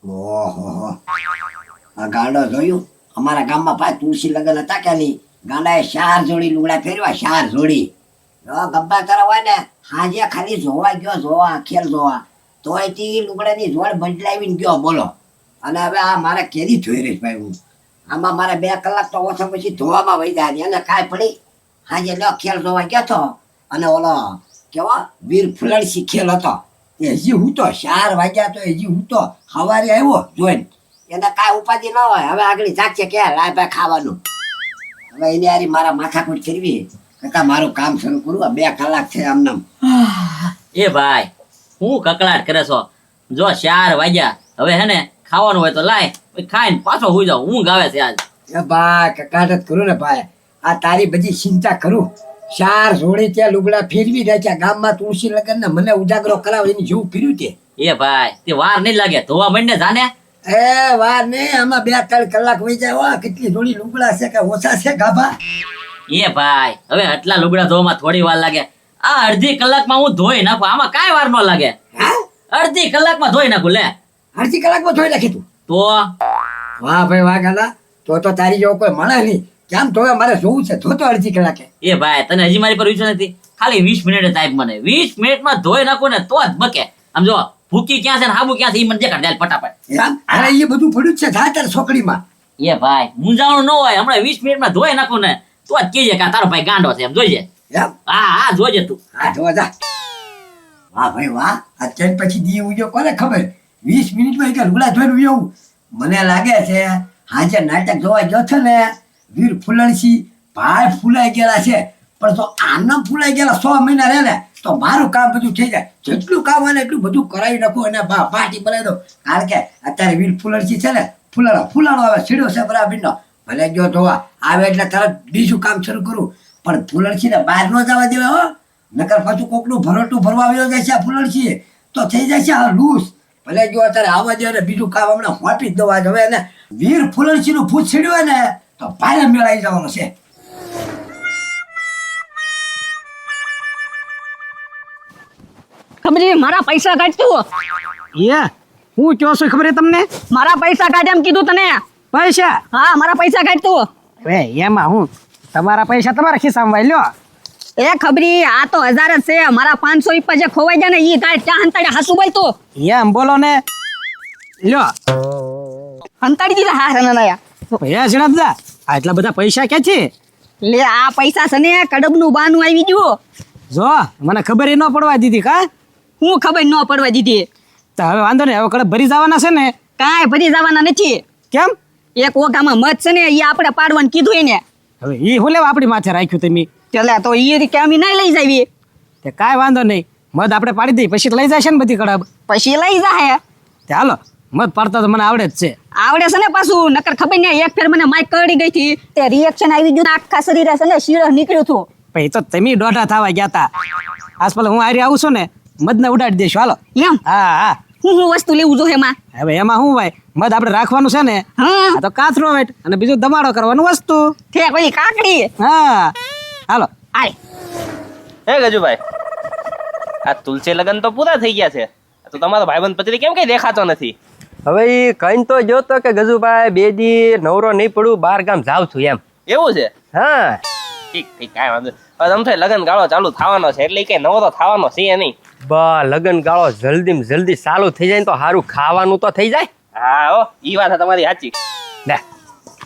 ઓહો, આ ગાંડો જોયું? અમારા ગામમાં ભાઈ તુલસી લગન હતા કે નહીં, ગાંડાએ 4 જોડી લુગડા ફેરવા, 4 જોડી. જો ગબ્બા તારા હોય ને, હાજે ખાલી જોવા ગયો, જોવા ખેલ જોવા, તોય તે લુગડાની જોડ બદલાવીને ગયો, બોલો. અને હવે આ મારે કેરી જોઈ રહી ભાઈ હું. આમાં મારે 2 કલાક તો ઓછા પછી ધોવામાં વહી જાય અને કાંઈ પડી. હાજે લ્યો ખેલ જોવા ગયો તો, અને ઓલો કેવો વીર ફુલણસી ખેલ હતો, એ હજી હું તો 4 વાગ્યા તો હજી હું તો સવારે આવ્યો જોઈને. એને કાંઈ ઉપાધિ ન હોય, હવે આગળ જાગશે કે લાય ભાઈ ખાવાનું. હવે એને યારી મારા માથાકૂટ કરવી કરતા મારું કામ શરૂ કરું. 2 કલાક છે આમનામ. એ ભાઈ હું કકડાટ કરે છો? જો 4 વાગ્યા, હવે હે ને ખાવાનું હોય તો લાય, ખાઈને પાછો હુઈ જાવ. ઊંઘ આવે છે આજ. એ ભાઈ કકાટ જ કરું ને ભાઈ, આ તારી બધી ચિંતા કરું. 4 જોડી ત્યાં લુગડા ફેરવી રાખ્યા ગામમાં તુલસી લગન ને મને ઉજાગરો કરાવ એની જેવું કર્યું તે. એ ભાઈ તે વાર નહીં લાગે ધોવા માંડને જાને. એ વાર ને આમાં 2-3 કલાક વહી જાય. વાહ, કેટલી જોડી લુગડા છે કે ઓછા છે ગાભા? એ ભાઈ હવે આટલા લુગડા ધોવામાં થોડી વાર લાગે. આ અડધી કલાકમાં હું ધોઈ નાખું, આમાં કાંઈ વાર ન લાગે. હા, અડધી કલાકમાં ધોઈ નાખું લે. અડધી કલાકમાં ધોઈ નાખી તું? તો વાહ ભાઈ વાહ ગાલા, તો તારી જેવો કોઈ મળે નહીં. કેમ ધોવે? મારે જોવું છે. તો અડધી કલાકે. એ ભાઈ તને હજી મારી પર વિશ્વાસ નથી? ખાલી 20 મિનિટ ટાઈપ મને 20 મિનિટમાં ધોઈ નાખું ને તો જ બકે. આમ જો ભૂકી ક્યાં છે ને હાબુ ક્યાં છે ઈ મને દેખાડ દે ફટાફટ. અરે એ બધું પડ્યું જ છે જા તાર છોકરીમાં. એ ભાઈ મૂંઝાણું ન હોય, હમણાં 20 મિનિટમાં ધોઈ નાખું ને તો જ કહેજે કે આ તારો ભાઈ ગાંડો છે એમ. જોઈજે. એમ? હા જોજે તું. હા જોવા જા. વાહ ભાઈ વાહ, આ ચેન પછી દી ઉજો કોને ખબર? 20 મિનિટમાં એક લુગડા ધોઈને ઉયો. મને લાગે છે હાજે નાટક જોવા ગયો છે ને વીર ફુલણસી ભાઈ ફૂલાઈ ગયેલા છે, પણ તો આનમ ફૂલાઈ ગયેલા 100 મહિના રહે ને તો મારું કામ બધું થઈ જાય. જેટલું કામ આવે એટલું બધું કરાવી નાખું અને પાર્ટી બનાવી દઉં. કારણ કે અત્યારે વીર ફુલણસી છે ને ફૂલાણો આવે સીડો છે બરાબરનો. ભલે જો ધોવા આવે એટલે તરત બીજું કામ શરૂ કરું, પણ ફુલણસીને બહાર ન જવા દેવા હો, નકર પાછું કોકનું ભરોટું ભરવા આવ્યો જાય છે આ ફુલણસી તો થઈ જાય છે આ લૂસ. ભલે જો અત્યારે આવવા દે ને બીજું કામ હમણાં હોપી જ દવા હવે ને વીર ફુલણસીનું ભૂત છીડ્યું હોય ને તો ભારે મેળાઈ જવાનો છે. ખબર મારા પૈસા કાઢતું? હું કયો છું ખબર તમને? મારા પૈસા કાઢ એમ કીધું તને. પૈસા? હા મારા પૈસા કાઢતું. હવે એમાં હું તમારા પૈસા તમારા ખિસ્સામાં લ્યો. એ ખબરી આ તો 1000 જ છે. મારા 500 રૂપિયા જે ખોવાઈ જાય ને ઈ કાઢ. ક્યાં હંતાડે હાસુ બોલ તું? એમ બોલો ને. લ્યો હંતાડી દીધા. હા રનાયા ભૈયા જણાબદા આટલા બધા પૈસા ક્યાંથી? લે આ પૈસા છે ને કડબનું બાનું આવી ગયું. જો મને ખબર ન પડવા દીધી કા? હું ખબર ન પડવા દીધી? તો હવે વાંધો નહીં, હવે કડબ ભરી જવાના છે ને? કાંઈ ભરી જવાના નથી. કેમ? એક ઓઘામાં મત છે ને ઈ આપણે પાડવાનું કીધું એને. હવે ઈ હું લેવા આપણી માથે રાખ્યું તમે? ચાલે તો ઈ કે અમે નહીં લઈ જાવી. તે કાંઈ વાંધો નહીં, મધ આપણે પાડી દઈએ પછી લઈ જશે ને બધી કડબ. પછી લઈ જાય. તે હાલો મધ પાડતા તો મને આવડે જ છે. આવડે છે ને પાછું, નકર ખબર નહીં એક ફેર મને માઈક કરડી ગઈ હતી તે રિએક્શન આવી ગયું આખા શરીરે છે ને શીરો નીકળ્યું હતું. પછી તો તમે દોઢા થવા ગયા તા. આસપાસ હું આરી આવું છું ને મધને ઉડાડી દઈશું. હાલો. એમ? હા હા. હું વસ્તુ લેવું જો એમાં? હવે એમાં શું ભાઈ, મધ આપણે રાખવાનું છે ને હા આ તો કાચરો વેટ અને બીજું દમાડો કરવાનું વસ્તુ. તે પેલી કાકડી. હા હાલો. આય હે ગજુભાઈ, આ તુલસી લગન તો પૂરા થઈ ગયા છે, તો તમારો ભાઈબંધ પત્રી કેમ કઈ દેખાતો નથી? હવે ઈ કઈ તો જોતો કે ગજુભાઈ 2 દી નવરો નહીં પડું, 12 ગામ જાવ છું એમ. એવું છે? હા ઠીક ઠીક, કાંઈ વાંધો નહીં. હવે તમે લગન ગાળો ચાલુ થવાનો છે એટલે કઈ નવરો થવાનો છે નહીં. બા લગન ગાળો જલ્દી ચાલુ થઈ જાય ને તો સારું ખાવાનું તો થઈ જાય. હા હો, ઈ વાત તમારી સાચી. લે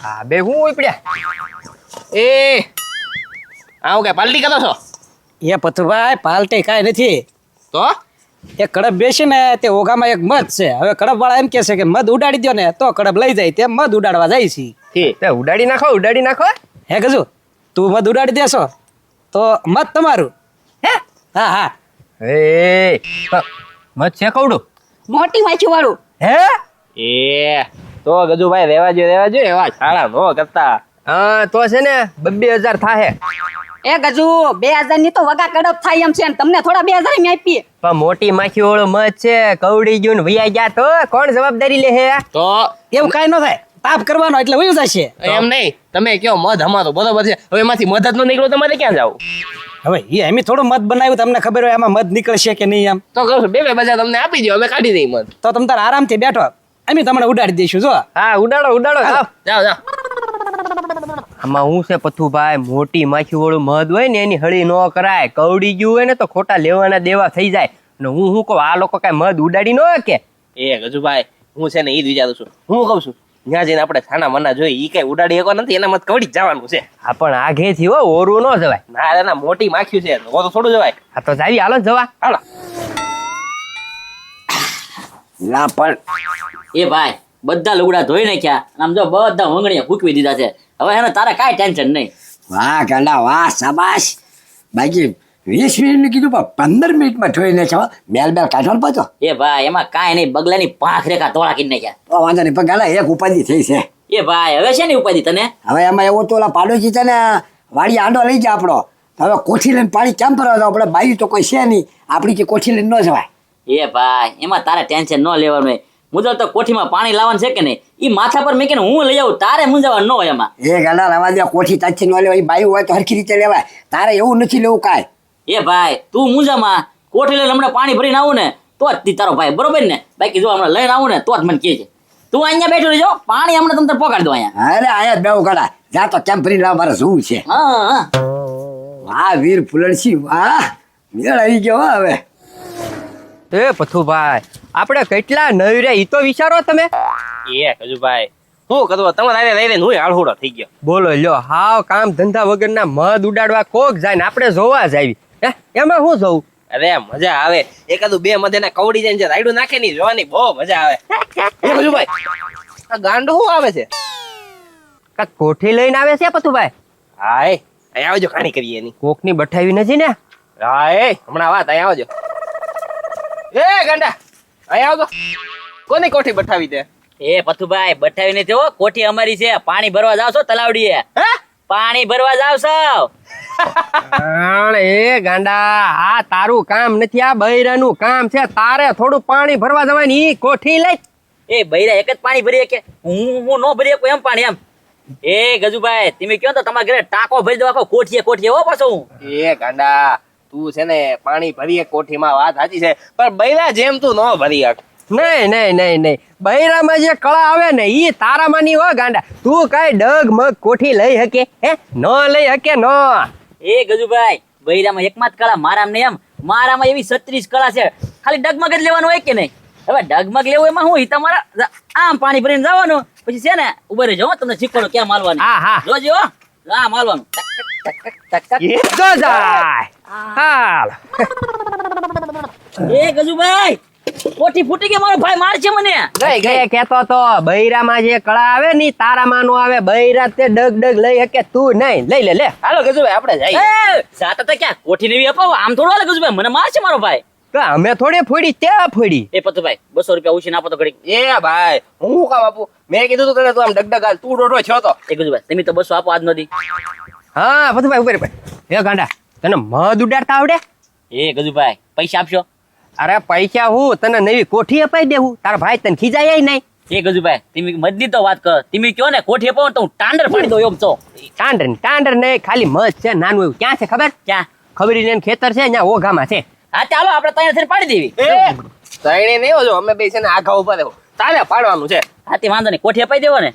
હા બે હું ઉપડ્યા. એ આવું કઈ પાલટી કરો છો? એ પથુભાઈ પાલટી કાંઈ નથી. તો એ કડબ બેસી ને તે ઓઘામાં એક મધ છે. હવે કડબ વાળા એમ કે છે કે મધ ઉડાડી દો ને તો કડબ લઈ જાય, તે મધ ઉડાડવા જાય છે. ઠીક. તે ઉડાડી નાખો. હે ગજુ તું મધ ઉડાડી દેશો તો મધ તમારું. હે હા હા. એ મત છે કવડું મોટી માછી વાળું. હે એ તો ગજુભાઈ રેવા જો એવા શાળા નો કરતા. હા તો છે ને 2000 થાહે. એ ગજુ 2000 ની તો વગા કડપ થાય એમ છે ને તમને થોડા 2000 ની આપીએ. પણ મોટી માખી વાળો મત છે, કવડી ગયું ને વૈયા ગયા તો કોણ જવાબદારી લે હે? તો એવું કાંઈ ન થાય, તાપ કરવાનો એટલે વયું જશે. એમ નહીં, તમે કયો મધ અમારો બરોબર છે, હવે એમાંથી મધ જ ન નીકળો તમારે ક્યાં જાવ? હવે એ એમ થોડું મધ બનાવ્યું, તમને ખબર હોય આમાં મધ નીકળશે કે નહીં એમ. તો કહું છું 2 બજાર તમને આપી દો, અમે કાઢી દઈ મધ. તો તમે તાર આરામથી બેઠો, અમે તમને ઉડાડી દઈશું જો. હા ઉડાડો જાઓ. જાઓ જાઓ. આમાં હું છે પથુભાઈ, મોટી માખી વાળું મધ હોય ને એની હળી ન કરાય. કવડી ગયું હોય ને તો ખોટા લેવાના દેવા થઈ જાય. ને હું કહું આ લોકો કઈ મધ ઉડાડી ન કે? એ ગજુભાઈ હું છે ને ઈ જ વિચારું છું. હું કહું છું ત્યાં જઈને આપણે છાના મના જોઈ ઈ કઈ ઉડાડી શકો નથી, એના મત કવડી જ જવાનું છે. હા પણ આગેથી હો, ઓરું ન જવાય. ના ના મોટી માખ્યું છે તો થોડું જવાય. હા તો જાવી, હાલો જવા. હાલો. ના પણ એ ભાઈ બધા લુગડા ધોઈ નાખ્યા અને આમ જો બધા વંગણીયા ફૂકવી દીધા છે. હવે એને તારે કાંઈ ટેન્શન નહીં. વાહ ગાંડા વાહ, શાબાશ. બાકી 20 મિનિટનું કીધું પણ 15 મિનિટમાં જોઈને છે. બેલ કાઢવાનો પાછો. એ ભાઈ એમાં કાંઈ નહીં, બગલાની પાંખ રેખા તોળા કરી નાખ્યા. તો વાંધો નહીં, પણ ગાંડા એક ઉપાધિ થઈ છે. એ ભાઈ હવે છે ને ઉપાધિ તને? હવે એમાં એવું તો ઓલા પાડોશી છે ને વાડી આંડો લઈ જાય આપણો. હવે કોઠી લઈને પાણી કેમ ભરવા જાવ? આપણે બાયું તો કોઈ છે નહીં, આપણી કે કોઠી લઈને ન જવાય. એ ભાઈ એમાં તારે ટેન્શન ન લેવાનું હોય. મુદલ તો કોઠીમાં પાણી લાવવાનું છે કે નહીં, ઈ માથા પર મેં કે હું લઈ આવું, તારે મૂંઝાવાનું ન હોય એમાં. એ ગાંડા રવા દે, કોઠી તાછી ન લેવાય. બાયું હોય તો હરખી રીતે લેવાય, તારે એવું નથી લેવું કાંઈ. એ ભાઈ તું મૂંઝામાં કોઠી લઈને હમણાં પાણી ભરીને આવું ને તો જ તારો ભાઈ બરોબર ને. બાકી જો હમણાં લઈને આવું ને તો જ મને કહે છે. તું અહીંયા બેઠો રહેજો, પાણી હમણાં તમને પકડી દો અહીંયા. અરે આયા બેવ ગાડા જા તો કેમ ભરી લાવ, મારે શું છે. હા વાહ વીર ફુલણસી વાહ, મેળ આવી ગયો હો હવે. એ પથુભાઈ આપણે કેટલા નવર્યા ઈ તો વિચારો તમે. એ ગજુભાઈ શું કરું તમારે લઈને હું હાળહુડો થઈ ગયો. બોલો લ્યો, હાવ કામ ધંધા વગરના મધ ઉડાડવા કોક જાય ને આપણે જોવા જ આવી. એમાં શું જોવું? અરે મજા આવે, એકાદું બે મધેને કવડી જાય ને રાયડું નાખે ની જોવાની બહુ મજા આવે. એ ગજુભાઈ આ ગાંડો શું આવે છે? કાક કોઠી લઈને આવે છે પથુભાઈ. હાય અહીંયા આવજો, ખાણી કરીએ એની. કોકની બઠાવી નથી ને? હાય હમણાં વાત અહીંયા આવજો. એ ગાંડા અહીંયા આવજો. કોની કોઠી બઠાવી દે? એ પથુભાઈ બઠાવી નથી હો, કોઠી અમારી છે. પાણી ભરવા જાવ છો તલાવડીએ? પાણી ભરવા જાવ છો? એ ગાંડા આ તારું કામ નથી, આ બૈરાનું કામ છે. તારે થોડું પાણી ભરવા જવાય ને ઈ કોઠી લઈ. એ બૈરા એક જ પાણી ભરીએ કે હું ન ભરી શકું એમ પાણી એમ? એ ગજુભાઈ તમે કહો તો તમારા ઘરે ટાંકો ભરી દો આખો કોઠીએ હો પાછો હું. એ ગાંડા તું છે ને પાણી ભરીએ કોઠીમાં વાત સાચી છે, પણ બૈરા જેમ તું ન ભરી હક. નહીં બૈરામાં જે કળા આવે ને ઈ તારામાં ની હો ગાંડા. તું કઈ ડગ મગ કોઠી લઈ હકે? હે ન લઈ હકે ન. એ ગજુભાઈ બૈરામાં એકમાં જ કળા, મારામાં નહીં એમ. મારામાં એવી 36 કળા છે, ખાલી ડગમગ જ લેવાનું હોય કે નહીં? હવે ડગમગ લેવું એમાં હું તમારા આમ પાણી ભરીને જવાનું, પછી છે ને ઉભા રહેજો તમને શીખવાનું ક્યાં માલવાનું. હા જોજો આમ માલવાનું. જો જાય હાલ. એ ગજુભાઈ કોઠી ફૂટી ગઈ, મારો ભાઈ માર છે મને. ગઈ કેતો તો બૈરામાં જે કળા આવે ને તારામાં નો આવે. બૈરા તે ડગ લઈ હકે, તું નહીં લઈ લે. હાલો ગજુભાઈ આપણે જઈએ. સાતા તો ક્યાં કોઠી ને અપાવો, આમ થોડું હાલે ગજુભાઈ, મને માર છે મારો ભાઈ. અમે થોડી ફોડી ત્યાં ફોડી. એ પતુભાઈ 200 રૂપિયા ઉછીને આપો તો ઘડી. એ ભાઈ હું કામ આપું? મેં કીધું તું તને તું આમ ડગડગ હાલ, તું ડોડો છો તો. એ ગજુભાઈ તમે તો 200 આપો આજ નથી. હા પથુભાઈ ઉપર એ ગાંડા તને મધ ઉડાડતા આવડે? એ ગજુભાઈ પૈસા આપશો? અરે પૈસા હું તને નવી કોઠી અપાઈ દેવું, તારા ભાઈ તને ખીજાય નહીં. એ ગજુભાઈ તમે મદની તો વાત કરો, તમે કયો ને કોઠી અપાવો તો હું ટાંડર પાડી દઉં એમ છો. ટાંડર નહીં, ખાલી મધ છે નાનું એવું. ક્યાં છે ખબર? ક્યાં? ખબરી ખેતર છે ત્યાં ઓઘામાં છે. હા ચાલો આપણે ત્યાં થઈને પાડી દેવી. તઈને નહીં હોજો, અમે બે છે ને આઘા ઉભા રહેવું, તારે પાડવાનું છે. હા તે વાંધો નહીં, કોઠી અપાઈ દેવો ને.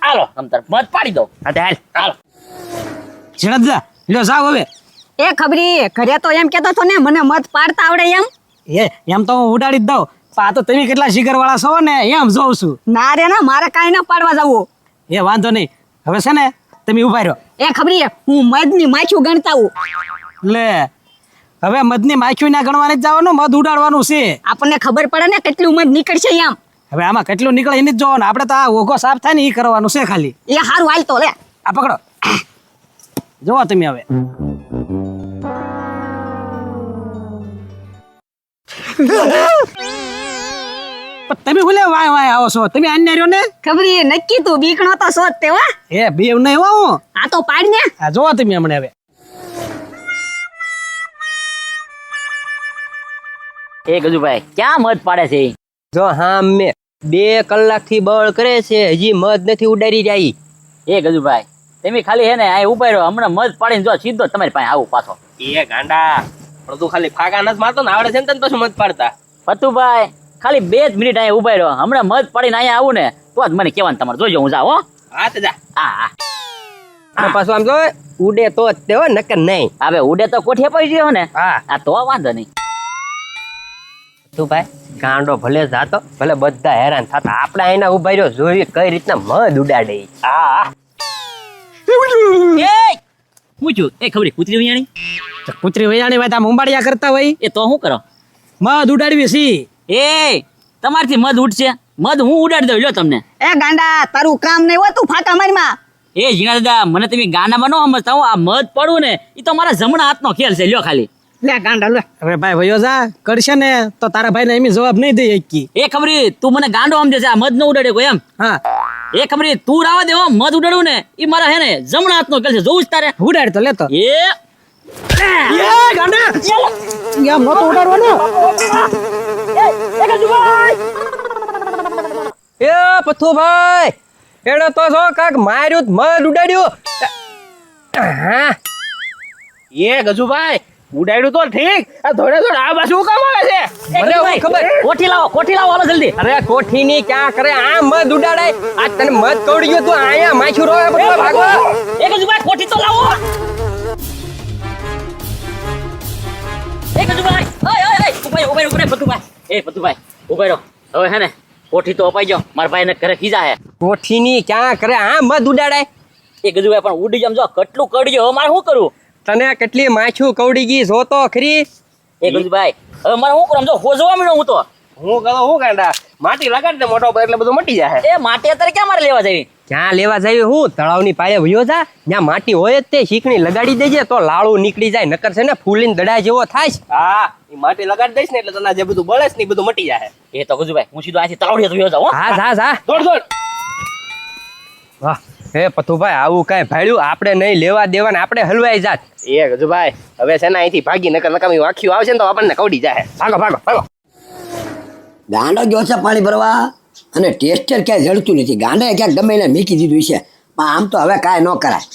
હાલો તમ તાર મત પાડી દો. હા તે હાલ. હાલો ઝડપ લ્યો જાવ હવે. એ ખબરી ઘરે તો એમ કેતો હતો ને મને મત પાડતા આવડે એમ. એમ તો હું ઉડાડી જ દઉં, પણ આ તો તમે કેટલા શિખર વાળા છો ને એમ જોઉં છું. ના રે ના, મારે કાંઈ ના પાડવા જવું. એ વાંધો નહીં, હવે છે ને તમે ઉભા રહ્યો. એ ખબરી હું મધની માછું ગણતા હું. લે હવે મધની માખ્યું ના ગણવાની જ જવાનું, મધ ઉડાડવાનું છે. આપણને ખબર પડે ને કેટલું મધ નીકળશે એમ. હવે આમાં કેટલું નીકળે એની જ જોવાનું. આપણે તો આ ઓઘો સાફ થાય ને એ કરવાનું છે ખાલી. એ હારું હાલ તો લે. આ પકડો જોવો તમે હવે. તમે ભૂલે વાય આવો છો તમે? અન્ય રહ્યો ને ખબરી નક્કી તું બીકણો તો શોધ તે હો. એ બે નહીં હો હું. આ તો પાડ ને. આ જોવો તમે હમણે હવે. એ ગજુભાઈ ક્યાં મધ પાડે છે? જો હા મેં 2 કલાકથી બળ કરે છે, હજી મધ નથી ઉડાડી જાય. એ ગજુભાઈ તમે ખાલી હે ને આ ઉભા રહ્યો, હમણાં મધ પાડીને જો સીધો તમારી પાસે આવું પાછો. એ ગાંડા પણ તું ખાલી ફાકા નથી મારતો ને, આવડે છે ને તને પછી મત પાડતા. પતુભાઈ ખાલી 2 જ મિનિટ અહીંયા ઉભા રહ્યો. હમણાં મધ પડીને અહીંયા આવું ને તો જ મને કહેવાનું તમારે. જોજો હું જાઉં હો. હા તો જા. હા અને પાછું આમ જો ઉડે તો જ તે હો, નકર નહીં. હવે ઉડે તો કોઠીએ પડી ગયો ને. હા આ તો વાંધો નહીં. તું ભાઈ ગાંડો ભલે જાતો ભલે બધા હેરાન થતા આપણે અહીંના ઉભા રહ્યો જોઈએ કઈ રીતના મધ ઉડાડે. હા એ હું છું એ ખબર કૂતરી વિયાણી તો કૂતરી વૈયાણી વાત આમ ઉંબાડિયા કરતા હોય એ તો શું કરો મધ ઉડાડવી સી. એ તમારથી મધ ઉડશે. મધ હું ઉડાડી દઉં લ્યો તમને. એ ગાંડા તારું કામ નહીં હોય તું ફાટા મારીમાં. એ જીણા દાદા મને તમે ગાનામાં ન સમજતા હો. આ મધ પડવું ને એ તો મારા જમણા હાથનો ખેલ છે. લ્યો ખાલી લે ગાંડા લે. હવે ભાઈ વયો જા કરશે ને તો તારા ભાઈને એમ જવાબ નહીં દે એકી. એ ખબરી તું મને ગાંડો સમજે છે. આ મધ ન ઉડાડે કોઈ એમ. હા એ ખબરી તું રાવા દે હો. મધ ઉડાડવું ને એ મારા હે ને જમણા હાથનો ખેલ છે. જોવું જ તારે. ઉડાડ તો લેતો. એ ગાંડા યા મોતો ઉડાડવાનો. એ પથ્થુભાઈ એણે તો જો કાક માર્યું તો મધ ઉડાડ્યું. હા એ ગજુભાઈ ઉડાડ્યું તો ઠીક. આ ધોડે ધોડે આ બાજુ કામ આવે છે. મને હું ખબર. કોઠી લાવો હાલો જલ્દી. અરે કોઠીની ક્યાં કરે આ મધ ઉડાડાય. આ તને મધ કવડી ગયો તું આયા માછું રોવે બધો ભાગો. એક જ ભાઈ કોઠી તો લાવો. એક જ ભાઈ ઉભા પતુભાઈ. એ પતુભાઈ ઉભા રહો. હવે હે ને કોઠી તો અપાઈ જાઓ. મારા ભાઈ ને ઘરે ખીજા હે. કોઠીની ક્યાં કરે આ મધ ઉડાડાય. એ ગજુભાઈ પણ ઉડી જામ જો કેટલું કડ્યો. હવે મારે શું કરું? તને કેટલી માછું કવડી ગઈ જો તો ખરી. એ ગજુભાઈ હવે મારે શું કરું? જો હોજવા મળ્યો હું તો. હું કહું હું ગાંડા માટી લગાડી દે મોટો પર એટલે બધું મટી જાય. એ માટી અત્યારે ક્યાં મારે લેવા જવી? ક્યાં લેવા જાય હું તળાવની પાળે વયો જા ત્યાં માટી હોય જ તે શીકણી લગાડી દેજે તો લાળું નીકળી જાય નકર છે ને ફૂલીને દડા જેવો થાય. હા એ માટી લગાડી દઈશ ને એટલે તને જે બધું બળે છે ને એ બધું મટી જાય. એ તો ગજુભાઈ હું સીધો આથી તળાવડી વયો જાઉં હો. હા જા જા. દોડ દોડ. વાહ હે પથુભાઈ આવું કઈ ભાડ્યું આપણે નહીં લેવા દેવા ને આપણે હલવાઈ જાત. એ ગજુભાઈ હવે છે ને અહીંથી ભાગી નકર નકામી વાખ્યું આવશે ને તો આપણને કવડી જાય. ભાગો ભાગો ભાગો. ગાંડો ગયો છે પાણી ભરવા અને ટેસ્ટર ક્યાંય જડતું નથી. ગાંડાએ ક્યાંક ગમે એને મીકી દીધું છે. પણ આમ તો હવે કાંઈ ન કરાય.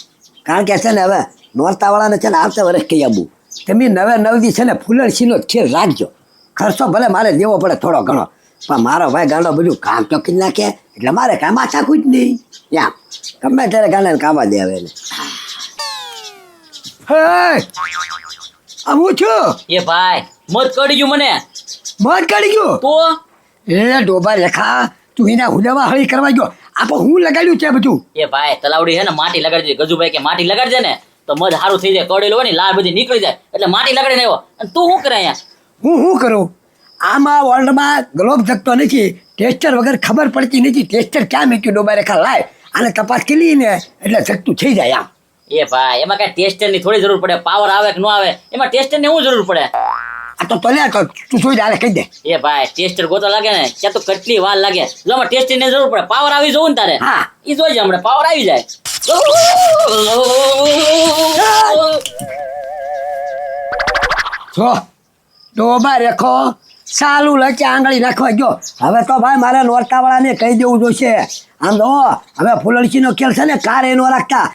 કારણ કે છે ને હવે નોરતાવાળાને છે ને આવતા વર્ષ કહી આપવું તમે નવે નવદી છે ને ફૂલણસીનો ખેલ રાખજો. ખર્ચો ભલે મારે દેવો પડે થોડો ઘણો પણ મારો ભાઈ ગાંડો બધું કામ તો કરી નાખે એટલે મારે કાંઈ માથાકૂટ નહીં. એમ ગમે ત્યારે ગાંડાને કામવા દે હવે એને. હે હું છું એ ભાઈ મત કડી ગયું મને મત કાઢી ગયો તો. એ ડોબા રેખા તું એના હુડાવા હળી કરવા ગયો. આપણે હું લગાડ્યું છે બધું. એ ભાઈ તલાવડી હે ને માટી લગાડી દે. ગજુભાઈ કે માટી લગાડજે ને તો મધ સારું થઈ જાય. કડેલું હોય ને લાળ બધી નીકળી જાય એટલે માટી લગાડીને આવ્યો. અને તું શું કરે અહીંયા? હું કરું આમાં વર્લ્ડમાં ગ્લોબ જગતો નથી. ટેસ્ટર વગર ખબર પડતી નથી. ટેસ્ટર ક્યાં મૂક્યું ડોબા રેખા લાય અને તપાસ કરી ને એટલે જગતું થઈ જાય. આમ એ ભાઈ એમાં કઈ ટેસ્ટર ની થોડી જરૂર પડે. પાવર આવે કે ન આવે એમાં ટેસ્ટર ની શું જરૂર પડે? આ તો તને તો તું જોઈ હાલે કહી દે. એ ભાઈ ટેસ્ટર ગોતો લાગે ને ત્યાં તો કેટલી વાર લાગે. જો આમાં ટેસ્ટર ની જરૂર પડે. પાવર આવી જોવું ને તારે. હા ઈ જોઈ હમણાં પાવર આવી જાય. જો ડોબા રેખો સાલું લચે આંગળી નાખવા ગયો. હવે તો ભાઈ મારે નોરતાવાળાને કહી દેવું જોઈશે. આમ જો હવે ફૂલણસીનો ખેલ છે ને કાર એનો રાખતા.